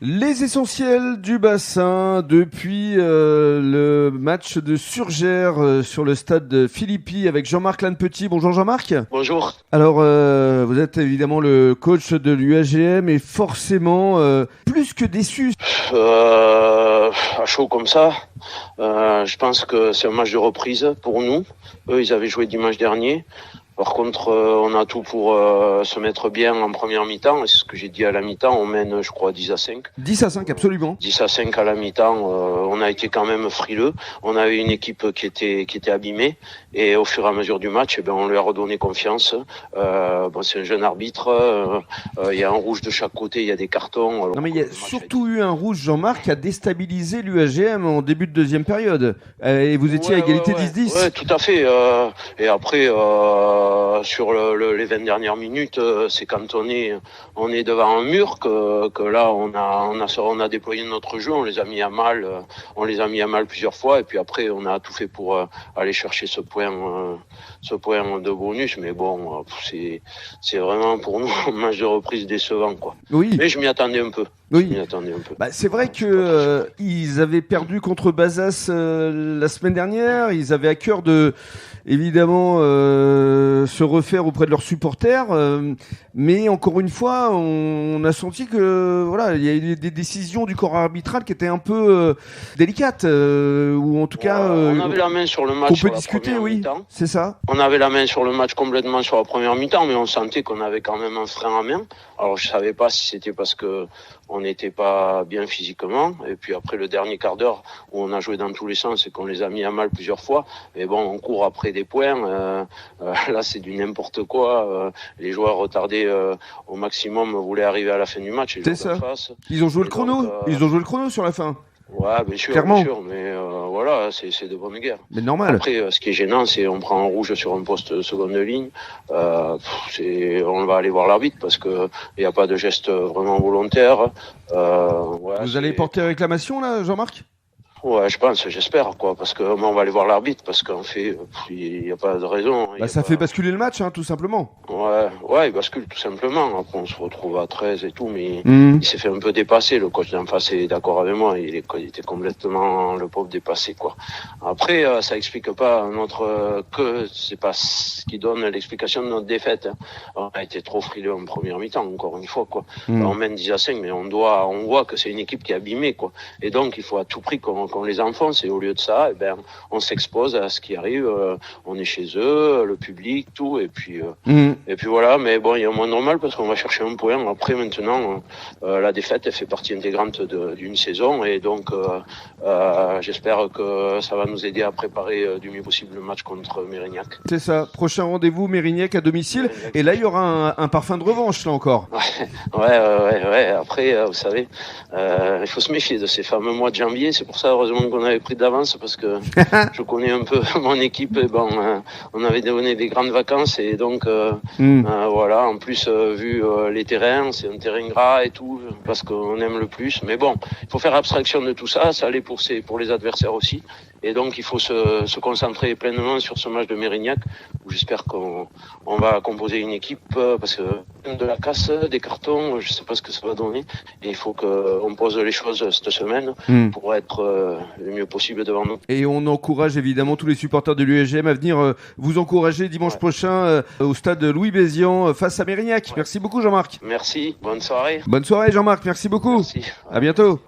Les essentiels du bassin depuis le match de Surgères sur le stade de Philippi avec Jean-Marc Lannepetit. Bonjour Jean-Marc. Bonjour. Alors vous êtes évidemment le coach de l'UAGM et forcément plus que déçu. À chaud comme ça, je pense que c'est un match de reprise pour nous. Eux, ils avaient joué dimanche dernier. Par contre, on a tout pour se mettre bien en première mi-temps. C'est ce que j'ai dit à la mi-temps. On mène, je crois, 10-5. 10-5, absolument. 10-5 à la mi-temps. On a été quand même frileux. On avait une équipe qui était abîmée. Et au fur et à mesure du match, on lui a redonné confiance. C'est un jeune arbitre. Il y a un rouge de chaque côté. Il y a des cartons. Non, mais il y a surtout eu un rouge, Jean-Marc, qui a déstabilisé l'UAGM en début de deuxième période. Et vous étiez à égalité 10-10. Ouais, tout à fait. Et après... sur les 20 dernières minutes, c'est quand on est devant un mur que là on a déployé notre jeu, on les a mis à mal plusieurs fois et puis après on a tout fait pour aller chercher ce point de bonus, mais bon c'est vraiment pour nous un match de reprise décevant quoi. Oui. Mais je m'y attendais un peu. Oui. C'est vrai que ils avaient perdu contre Bazas la semaine dernière. Ils avaient à cœur de, évidemment, se refaire auprès de leurs supporters. Mais encore une fois, on a senti que voilà, il y a eu des décisions du corps arbitral qui étaient un peu délicates, ou en tout cas, on avait la main sur le match. On peut discuter, oui. Mi-temps. C'est ça. On avait la main sur le match complètement sur la première mi-temps, mais on sentait qu'on avait quand même un frein à main. Alors je savais pas si c'était parce que on n'était pas bien physiquement. Et puis après le dernier quart d'heure où on a joué dans tous les sens et qu'on les a mis à mal plusieurs fois. Mais bon, on court après des points. Là, c'est du n'importe quoi. Les joueurs retardés au maximum voulaient arriver à la fin du match. C'est ça. Ils ont joué le chrono. Ils ont joué le chrono sur la fin. Ouais, bien sûr, mais voilà, c'est de bonne guerre. Mais normal. Après, ce qui est gênant, c'est on prend un rouge sur un poste de seconde ligne. On va aller voir l'arbitre parce que il y a pas de geste vraiment volontaire. Vous allez porter réclamation là, Jean-Marc ? Ouais, j'espère, quoi, parce que on va aller voir l'arbitre, parce qu'en fait, il n'y a pas de raison. Ça fait basculer le match, tout simplement. Ouais, il bascule tout simplement. Après, on se retrouve à 13 et tout, mais il s'est fait un peu dépasser. Le coach d'en face est d'accord avec moi. Il était complètement, le pauvre, dépassé, quoi. Après, ça explique pas que c'est pas ce qui donne l'explication de notre défaite. On a été trop frileux en première mi-temps, encore une fois, quoi. On mène 10-5, mais on voit que c'est une équipe qui est abîmée, quoi. Et donc, il faut à tout prix qu'on les enfonce, et au lieu de ça, on s'expose à ce qui arrive, on est chez eux, le public, tout, et puis voilà, mais bon, il y a un moins normal parce qu'on va chercher un point. Après, maintenant, la défaite, elle fait partie intégrante d'une saison, et donc j'espère que ça va nous aider à préparer du mieux possible le match contre Mérignac. C'est ça, prochain rendez-vous, Mérignac à domicile, et là, il y aura un parfum de revanche, là encore. Ouais, après, vous savez, il faut se méfier de ces fameux mois de janvier, c'est pour ça, heureusement qu'on avait pris d'avance parce que je connais un peu mon équipe et on avait donné des grandes vacances et donc voilà, en plus vu les terrains, c'est un terrain gras et tout parce qu'on aime le plus, mais bon, il faut faire abstraction de tout ça, ça allait pour les adversaires aussi et donc il faut se concentrer pleinement sur ce match de Mérignac où j'espère qu'on va composer une équipe parce que de la casse, des cartons, je sais pas ce que ça va donner et il faut qu'on pose les choses cette semaine pour être le mieux possible devant nous. Et on encourage évidemment tous les supporters de l'UAGM à venir vous encourager dimanche prochain au stade Louis Bézian face à Mérignac. Merci beaucoup Jean-Marc. Merci, bonne soirée. Bonne soirée Jean-Marc, merci beaucoup. Merci. À bientôt.